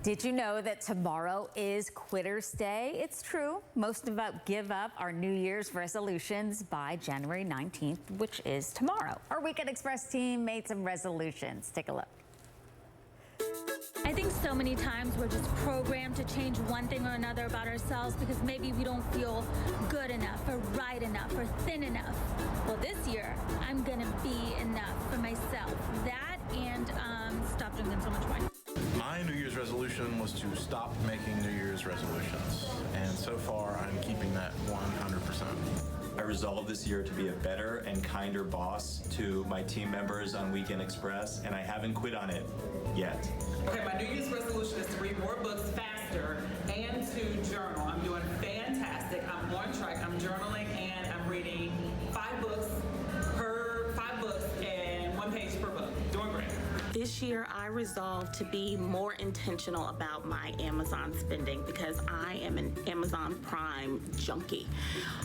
Did you know that tomorrow is Quitter's Day? It's true. Most of us give up our New Year's resolutions by January 19th, which is tomorrow. Our Weekend Express team made some resolutions. Take a look. I think so many times we're just programmed to change one thing or another about ourselves because maybe we don't feel good enough or right enough or thin enough. Well, this year, I'm gonna be enough for myself. That and stop drinking so much wine. My New Year's resolution was to stop making New Year's resolutions, and so far I'm keeping that 100%. I resolved this year to be a better and kinder boss to my team members on Weekend Express, and I haven't quit on it yet. Okay, my New Year's resolution is to read more books faster and to journal. I'm doing fantastic. I'm on track. I'm journaling and I'm reading 5 books and 1 page per book. Doing great. This year, I resolved to be more intentional about my Amazon spending because I am an Amazon Prime junkie.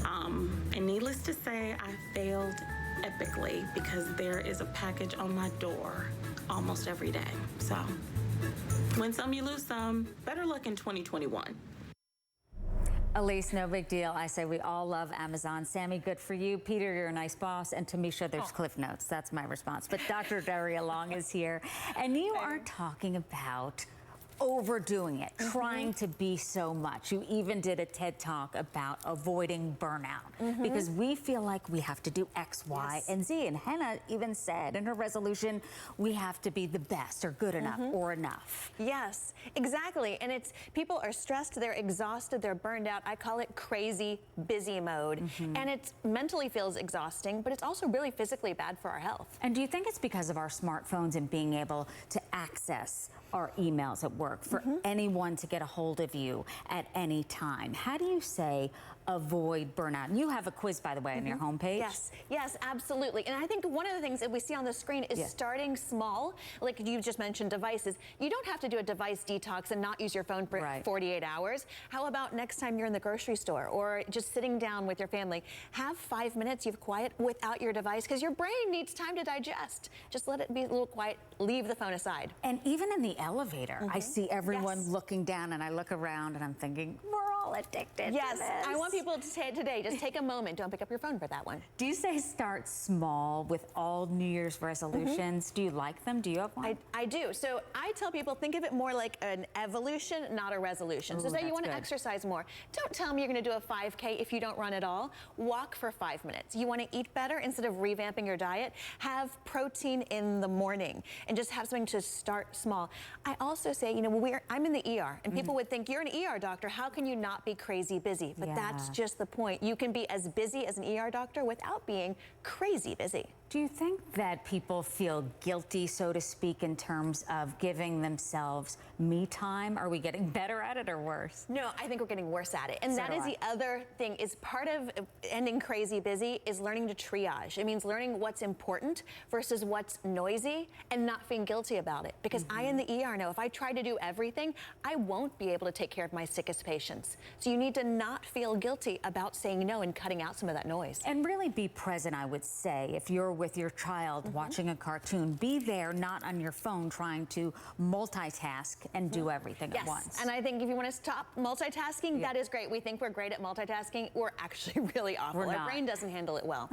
And needless to say, I failed epically because there is a package on my door almost every day. So, win some, you lose some. Better luck in 2021. Elise, no big deal. I say we all love Amazon. Sammy, good for you. Peter, you're a nice boss. And Tamisha, there's Cliff Notes. That's my response. But Dr. Daria Long is here. And you are talking about overdoing it, trying to be so much. You even did a TED Talk about avoiding burnout because we feel like we have to do X, Y, and Z. And Henna even said in her resolution, we have to be the best or good enough or enough. Yes, exactly. And it's people are stressed, they're exhausted, they're burned out. I call it crazy busy mode. And it mentally feels exhausting, but it's also really physically bad for our health. And do you think it's because of our smartphones and being able to access our emails at work for anyone to get a hold of you at any time? How do you say avoid burnout? You have a quiz, by the way, on your homepage. Yes, absolutely. And I think one of the things that we see on the screen is starting small. Like you just mentioned devices. You don't have to do a device detox and not use your phone for 48 hours. How about next time you're in the grocery store or just sitting down with your family, have 5 minutes you've quiet without your device because your brain needs time to digest. Just let it be a little quiet, leave the phone aside. And even in the elevator, I see everyone looking down and I look around and I'm thinking, we're all addicted to this. I want people to say today, just take a moment. Don't pick up your phone for that one. Do you say start small with all New Year's resolutions? Do you like them? Do you have one? I do. So I tell people, think of it more like an evolution, not a resolution. So say you want to exercise more. Don't tell me you're going to do a 5K if you don't run at all. Walk for 5 minutes. You want to eat better instead of revamping your diet? Have protein in the morning and just have something to start small. I also say, you know, I'm in the ER and people would think you're an ER doctor. How can you not be crazy busy? But that's just the point. You can be as busy as an ER doctor without being crazy busy. Do you think that people feel guilty, so to speak, in terms of giving themselves me time? Are we getting better at it or worse? No, I think we're getting worse at it. And that is the other thing, is part of ending crazy busy is learning to triage. It means learning what's important versus what's noisy and not feeling guilty about it. Because I in the ER know if I try to do everything, I won't be able to take care of my sickest patients. So you need to not feel guilty about saying no and cutting out some of that noise. And really be present, I would say. If you're with your child watching a cartoon, be there, not on your phone trying to multitask and do everything at once. And I think if you want to stop multitasking, that is great. We think we're great at multitasking. We're actually really awful. Our brain doesn't handle it well.